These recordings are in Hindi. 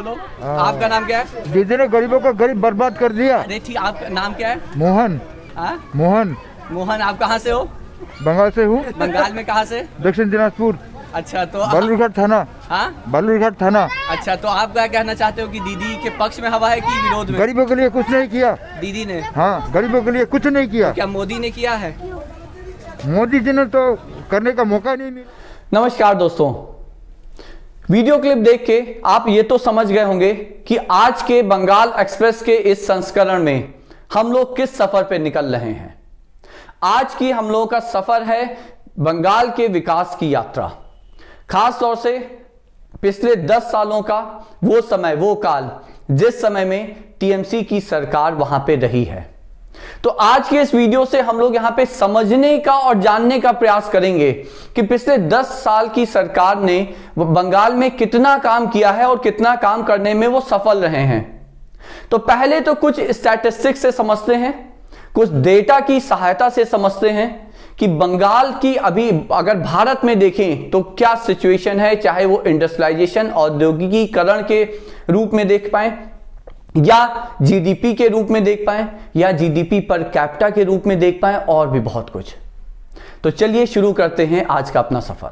बोलो। आपका नाम क्या है? दीदी ने गरीबों को गरीब बर्बाद कर दिया। अरे ठीक, आपका नाम क्या है? मोहन। मोहन। मोहन, आप कहाँ से हो? बंगाल से हूँ। बंगाल में कहाँ से? दक्षिण दिनाजपुर। अच्छा, तो बालूरघाट थाना। बालूरघाट थाना। अच्छा, तो आप क्या कहना चाहते हो कि दीदी के पक्ष में हवा है कि विरोध में? गरीबों के लिए कुछ नहीं किया दीदी ने। हाँ, गरीबों के लिए कुछ नहीं किया। तो क्या मोदी ने किया है? मोदी जी ने तो करने का मौका नहीं मिला। नमस्कार दोस्तों, वीडियो क्लिप देख के आप ये तो समझ गए होंगे कि आज के बंगाल एक्सप्रेस के इस संस्करण में हम लोग किस सफर पे निकल रहे हैं। आज की हम लोगों का सफर है बंगाल के विकास की यात्रा। खास तौर से पिछले 10 सालों का वो समय, वो काल जिस समय में टीएमसी की सरकार वहां पे रही है। तो आज के इस वीडियो से हम लोग यहां पे समझने का और जानने का प्रयास करेंगे कि पिछले 10 साल की सरकार ने बंगाल में कितना काम किया है और कितना काम करने में वो सफल रहे हैं। तो पहले तो कुछ स्टैटिस्टिक्स से समझते हैं, कुछ डेटा की सहायता से समझते हैं कि बंगाल की अभी अगर भारत में देखें तो क्या सिचुएशन है, चाहे वो इंडस्ट्रियलाइजेशन, औद्योगिकीकरण के रूप में देख पाए या जीडीपी के रूप में देख पाए या जीडीपी पर कैपिटा के रूप में देख पाए, और भी बहुत कुछ। तो चलिए शुरू करते हैं आज का अपना सफर।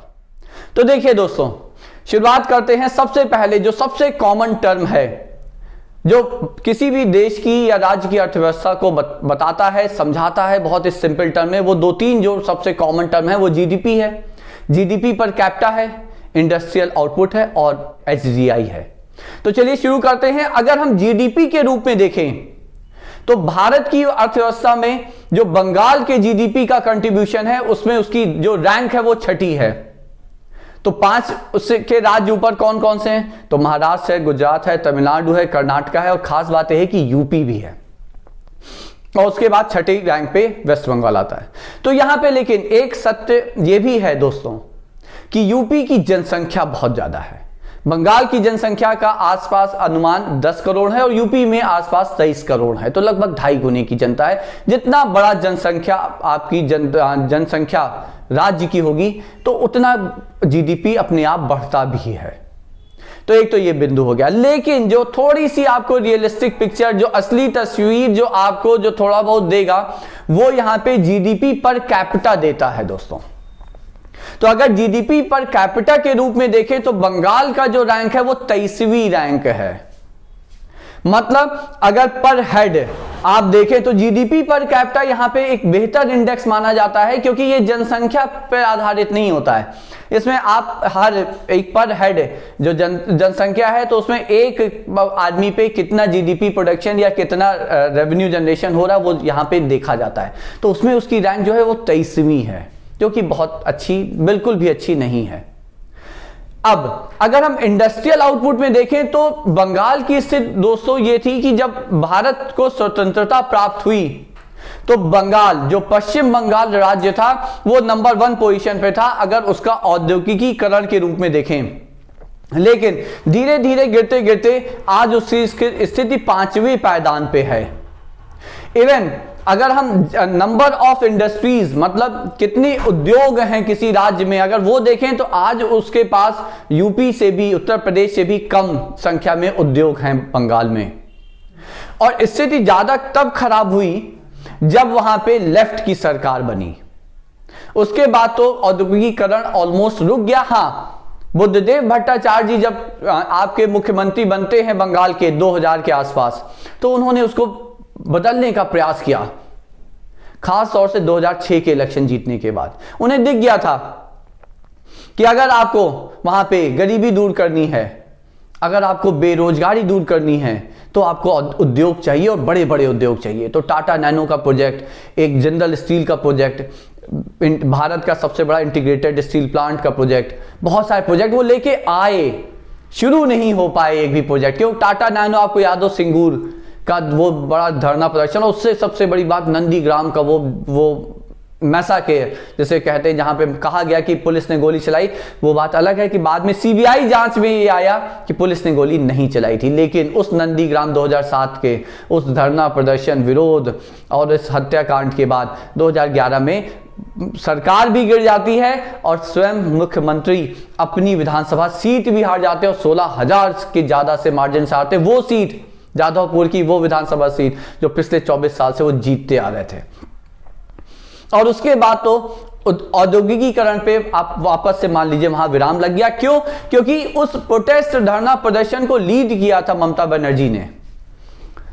तो देखिए दोस्तों, शुरुआत करते हैं सबसे पहले जो सबसे कॉमन टर्म है जो किसी भी देश की या राज्य की अर्थव्यवस्था को बताता है, समझाता है बहुत ही सिंपल टर्म में। वो 2-3 जो सबसे कॉमन टर्म है वो जीडीपी है, जीडीपी पर कैपिटा है, इंडस्ट्रियल आउटपुट है और एचडीआई है। तो चलिए शुरू करते हैं। अगर हम जीडीपी के रूप में देखें तो भारत की अर्थव्यवस्था में जो बंगाल के जीडीपी का कंट्रीब्यूशन है उसमें उसकी जो रैंक है वो 6ठी है। तो 5 उसके राज्य ऊपर कौन कौन से हैं? तो महाराष्ट्र है, गुजरात है, तमिलनाडु है, कर्नाटक है और खास बात यह है कि यूपी भी है। और उसके बाद 6ठी रैंक पे वेस्ट बंगाल आता है। तो यहां पे लेकिन एक सत्य यह भी है दोस्तों कि यूपी की जनसंख्या बहुत ज्यादा है। बंगाल की जनसंख्या का आसपास अनुमान 10 करोड़ है और यूपी में आसपास 23 करोड़ है। तो लगभग 2.5 गुने की जनता है। जितना बड़ा जनसंख्या आपकी जनसंख्या राज्य की होगी तो उतना जीडीपी अपने आप बढ़ता भी है। तो एक तो ये बिंदु हो गया। लेकिन जो थोड़ी सी आपको रियलिस्टिक पिक्चर, जो असली तस्वीर जो आपको जो थोड़ा बहुत देगा वो यहां पे जीडीपी पर कैपिटा देता है दोस्तों। तो अगर जीडीपी पर कैपिटा के रूप में देखें तो बंगाल का जो रैंक है वो 23वीं रैंक है। मतलब अगर पर हेड आप देखें तो जीडीपी पर कैपिटा यहां पे एक बेहतर इंडेक्स माना जाता है, क्योंकि ये जनसंख्या पर आधारित नहीं होता है। इसमें आप हर एक पर हेड जो जनसंख्या है तो उसमें एक आदमी पे कितना जीडीपी प्रोडक्शन या कितना रेवेन्यू जनरेशन हो रहा है वो यहां पे देखा जाता है। तो उसमें उसकी रैंक जो है वो 23वीं है, जो कि बहुत अच्छी, बिल्कुल भी अच्छी नहीं है। अब अगर हम इंडस्ट्रियल आउटपुट में देखें तो बंगाल की स्थिति दोस्तों ये थी कि जब भारत को स्वतंत्रता प्राप्त हुई तो बंगाल, जो पश्चिम बंगाल राज्य था, वो नंबर 1 पोजीशन पे था अगर उसका औद्योगिकीकरण के रूप में देखें। लेकिन धीरे धीरे गिरते गिरते आज उसकी स्थिति 5वें पायदान पे है। इवन अगर हम नंबर ऑफ इंडस्ट्रीज, मतलब कितने उद्योग हैं किसी राज्य में, अगर वो देखें तो आज उसके पास यूपी से भी, उत्तर प्रदेश से भी कम संख्या में उद्योग हैं बंगाल में। और स्थिति ज्यादा तब खराब हुई जब वहां पे लेफ्ट की सरकार बनी। उसके बाद तो औद्योगिकीकरण ऑलमोस्ट रुक गया। हाँ, बुद्धदेव भट्टाचार्य जी जब आपके मुख्यमंत्री बनते हैं बंगाल के 2000 के आसपास, तो उन्होंने उसको बदलने का प्रयास किया। खास तौर से 2006 के इलेक्शन जीतने के बाद उन्हें दिख गया था कि अगर आपको वहां पे गरीबी दूर करनी है, अगर आपको बेरोजगारी दूर करनी है, तो आपको उद्योग चाहिए और बड़े बड़े उद्योग चाहिए। तो टाटा नैनो का प्रोजेक्ट, एक जिंदल स्टील का प्रोजेक्ट, भारत का सबसे बड़ा इंटीग्रेटेड स्टील प्लांट का प्रोजेक्ट, बहुत सारे प्रोजेक्ट वो लेके आए। शुरू नहीं हो पाए एक भी प्रोजेक्ट। क्यों? टाटा नैनो आपको याद हो सिंगूर का वो बड़ा धरना प्रदर्शन, और उससे सबसे बड़ी बात नंदीग्राम का वो मैसा के जिसे कहते हैं, जहां पे कहा गया कि पुलिस ने गोली चलाई। वो बात अलग है कि बाद में सीबीआई जांच में ये आया कि पुलिस ने गोली नहीं चलाई थी। लेकिन उस नंदीग्राम 2007 के उस धरना प्रदर्शन, विरोध और इस हत्याकांड के बाद 2011 में सरकार भी गिर जाती है और स्वयं मुख्यमंत्री अपनी विधानसभा सीट भी हार जाते हैं और 16,000 के ज्यादा से मार्जिन से हारते। वो सीट जादवपुर की, वो विधानसभा सीट जो पिछले 24 साल से वो जीतते आ रहे थे। और उसके बाद तो औद्योगिकीकरण पे आप वापस से मान लीजिए वहां विराम लग गया। क्यों? क्योंकि उस प्रोटेस्ट धरना प्रदर्शन को लीड किया था ममता बनर्जी ने।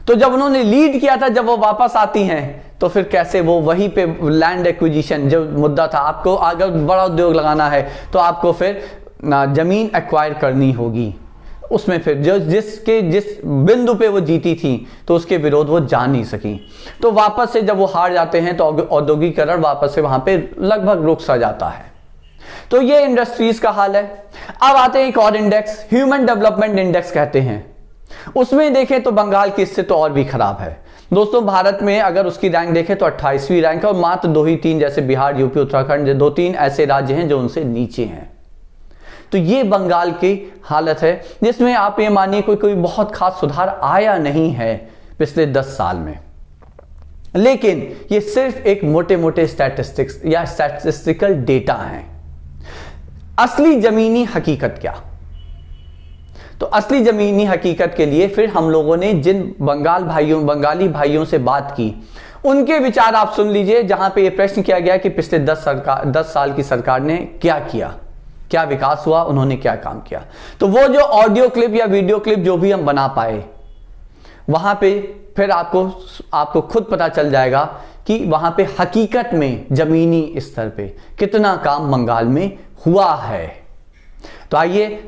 तो जब उन्होंने लीड किया था, जब वो वापस आती हैं तो फिर कैसे वो वहीं पे लैंड एक्विजिशन जो मुद्दा था, आपको अगर बड़ा उद्योग लगाना है तो आपको फिर जमीन एक्वायर करनी होगी। उसमें फिर जिस बिंदु पे वो जीती थी तो उसके विरोध वो जा नहीं सकी। तो वापस से जब वो हार जाते हैं तो औद्योगिकरण वापस से वहां पे लगभग रुक सा जाता है। तो ये इंडस्ट्रीज का हाल है। अब आते हैं एक और इंडेक्स, ह्यूमन डेवलपमेंट इंडेक्स कहते हैं। उसमें देखें तो बंगाल की स्थिति तो और भी खराब है दोस्तों। भारत में अगर उसकी रैंक देखें तो 28वीं रैंक है और मात्र 2 ही 3 जैसे बिहार, यूपी, उत्तराखंड 2-3 ऐसे राज्य हैं जो उनसे नीचे हैं। तो ये बंगाल की हालत है जिसमें आप ये मानिए कोई बहुत खास सुधार आया नहीं है पिछले 10 साल में। लेकिन ये सिर्फ एक मोटे मोटे स्टैटिस्टिक्स या स्टैटिस्टिकल डेटा हैं। असली जमीनी हकीकत क्या? तो असली जमीनी हकीकत के लिए फिर हम लोगों ने जिन बंगाली भाइयों से बात की, उनके विचार आप सुन लीजिए, जहां पे ये प्रश्न किया गया कि पिछले 10 साल की सरकार ने क्या किया, क्या विकास हुआ, उन्होंने क्या काम किया। तो वो जो ऑडियो क्लिप या वीडियो क्लिप जो भी हम बना पाए, वहां पे फिर आपको खुद पता चल जाएगा कि वहां पे हकीकत में जमीनी स्तर पे कितना काम बंगाल में हुआ है। तो आइए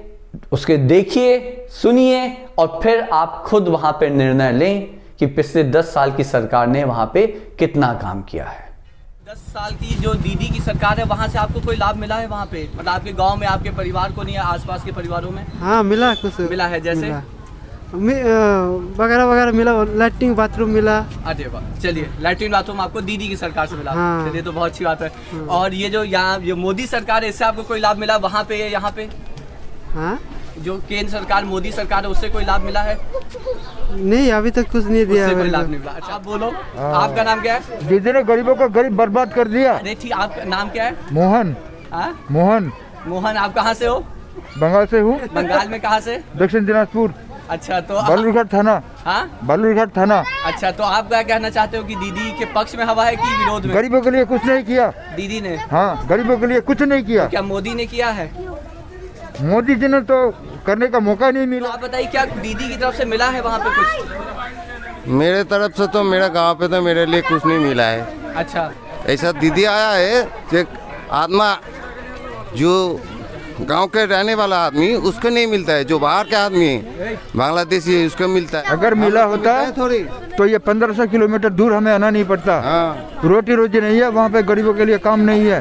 उसके देखिए, सुनिए और फिर आप खुद वहां पे निर्णय लें कि पिछले 10 साल की सरकार ने वहां पे कितना काम किया है। 10 साल की जो दीदी की सरकार है, वहां से आपको कोई लाभ मिला है? वहां पे मतलब आपके गांव में, आपके परिवार को नहीं है, आसपास के परिवारों में? हाँ मिला, कुछ मिला है। जैसे वगैरह वगैरह मिला, लैट्रिन बाथरूम मिला। अरे वाह, चलिए लैट्रिन बाथरूम आपको दीदी की सरकार से मिला। हाँ। चलिए तो बहुत अच्छी बात है। और ये जो यहाँ ये मोदी सरकार है, इससे आपको कोई लाभ मिला वहां पे, यहाँ पे? हाँ, जो केंद्र सरकार, मोदी सरकार है, उससे कोई लाभ मिला है? नहीं अभी तक कुछ नहीं दिया। उससे कोई लाभ नहीं मिला। अच्छा आप बोलो, आपका नाम क्या है? दीदी ने गरीबों को गरीब बर्बाद कर दिया। अरे ठीक, आपका नाम क्या है? मोहन। मोहन। मोहन, आप कहाँ से हो? बंगाल से हूँ। बंगाल में कहाँ से? दक्षिण दिनाजपुर। अच्छा, तो बालूरघाट थाना। हाँ, बालूरघाट थाना। अच्छा, तो आप क्या कहना चाहते हो कि दीदी के पक्ष में हवा है कि विरोध में? गरीबों के लिए कुछ नहीं किया दीदी ने। हाँ, गरीबों के लिए कुछ नहीं किया। तो क्या मोदी ने किया है? मोदी जी ने तो करने का मौका नहीं तो मिला। आप बताइए, क्या दीदी की तरफ से मिला है वहाँ पे कुछ? मेरे तरफ से तो मेरा गांव पे तो मेरे लिए कुछ नहीं मिला है। अच्छा, ऐसा दीदी आया है कि आत्मा जो गांव के रहने वाला आदमी उसको नहीं मिलता है, जो बाहर के आदमी है बांग्लादेशी है उसको मिलता है। अगर मिला होता थोड़ी तो ये 1500 किलोमीटर दूर हमें आना नहीं पड़ता। हाँ, रोटी रोजी नहीं है वहाँ पे, गरीबों के लिए काम नहीं है,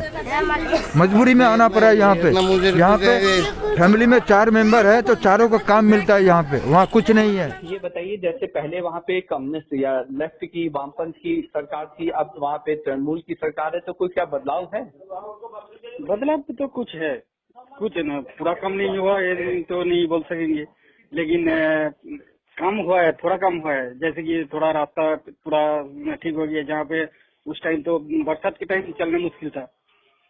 मजबूरी में आना पड़ा है यहाँ पे। यहाँ पे फैमिली में 4 मेंबर है तो चारों को काम मिलता है यहाँ पे, वहाँ कुछ नहीं है। ये बताइए, जैसे पहले वहाँ पे कम्युनिस्ट या लेफ्ट की, वामपंथ की सरकार थी, अब वहाँ पे तृणमूल की सरकार है, तो कोई क्या बदलाव है? बदलाव तो कुछ है, कुछ न पूरा कम नहीं हुआ ये तो नहीं बोल सकेंगे, लेकिन कम हुआ है, थोड़ा कम हुआ है। जैसे कि थोड़ा रास्ता पूरा ठीक हो गया, जहाँ पे उस टाइम तो बरसात के टाइम चलना मुश्किल था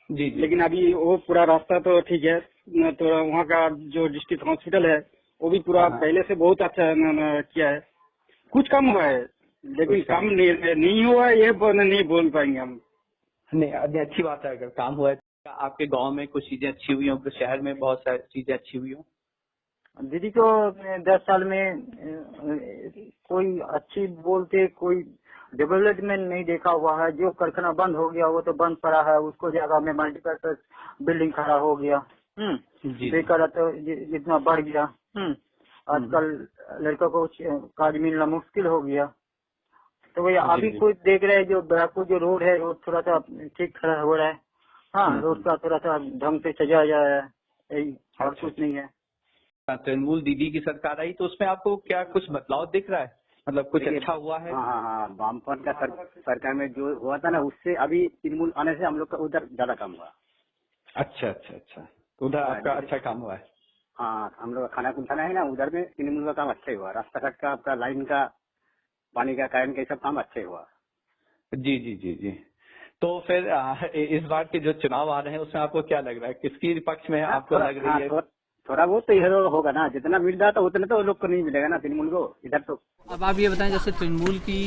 जी। लेकिन अभी वो पूरा रास्ता तो ठीक है। तो वहाँ का जो डिस्ट्रिक्ट हॉस्पिटल है वो भी पूरा पहले से बहुत अच्छा किया है। कुछ कम हुआ है लेकिन कम नहीं हुआ है, ये नहीं बोल पाएंगे हम। नहीं, अच्छी बात है अगर काम हुआ है। आपके गांव में कुछ चीजें अच्छी हुई हो, शहर में बहुत सारी चीजें अच्छी हुई हो? दीदी को 10 साल में कोई अच्छी बोलते कोई डेवलपमेंट नहीं देखा हुआ है। जो कारखाना बंद हो गया वो तो बंद पड़ा है, उसको जगह में मल्टीपर्पज बिल्डिंग खड़ा हो गया। बेकार तो जितना बढ़ गया। आजकल लड़कों को कार्य मिलना मुश्किल हो गया। तो वही अभी कुछ देख रहे हैं, जो बैराकपुर जो रोड है वो थोड़ा सा ठीक खड़ा हो रहा है। हाँ, रोड का थोड़ा सा ढंग से सजाया जा रहा है, यही और कुछ नहीं है। तृणमूल दीदी की सरकार आई तो उसमें आपको क्या कुछ बदलाव दिख रहा है? मतलब कुछ अच्छा हुआ है? हाँ, वामपंथ का सरकार में जो हुआ था ना, उससे अभी तृणमूल आने से हम लोग का उधर ज्यादा काम हुआ। अच्छा, तो उधर आपका अच्छा काम हुआ है? हाँ, हम लोग खाना खुलना है ना, उधर में तृणमूल का काम अच्छा ही हुआ। रास्ता घाट का, आपका लाइन का, पानी का, करेंट का, सब काम अच्छा ही हुआ। जी। तो फिर इस बार के जो चुनाव आ रहे हैं उसमें आपको क्या लग रहा है, किसकी पक्ष में आपको लग रही है? थोड़ा बहुत तो इधर होगा ना, जितना मिल रहा था उतना तो लोग को नहीं मिलेगा ना तृणमूल को इधर तो। अब आप ये बताएं, जैसे तृणमूल की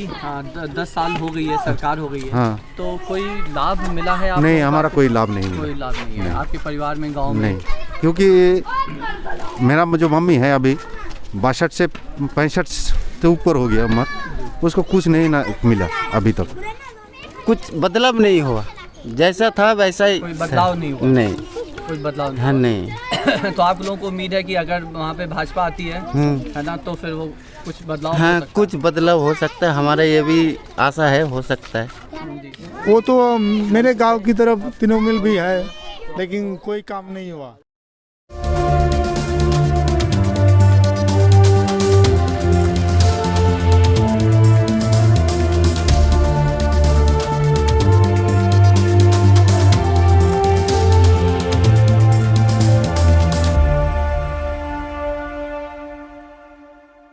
10 साल हो गई है, सरकार हो गई है, हाँ। तो कोई लाभ मिला है आपको? नहीं, हमारा कोई लाभ नहीं मिला। कोई लाभ नहीं है आपके परिवार में, गांव में? नहीं, क्योंकि मेरा जो मम्मी है अभी 62 से 65 से ऊपर हो गया उम्र, उसको कुछ नहीं ना मिला अभी तक। कुछ बदलाव नहीं हुआ, जैसा था वैसा ही। कोई बदलाव नहीं हुआ? नहीं, कोई बदलाव नहीं? हाँ नहीं। तो आप लोगों को उम्मीद है कि अगर वहाँ पे भाजपा आती है ना, तो फिर वो कुछ बदलाव हो हाँ, सकता कुछ बदलाव हो सकता है, हमारा ये भी आशा है, हो सकता है। है? जी। वो तो मेरे गांव की तरफ तृणमूल भी है, लेकिन कोई काम नहीं हुआ।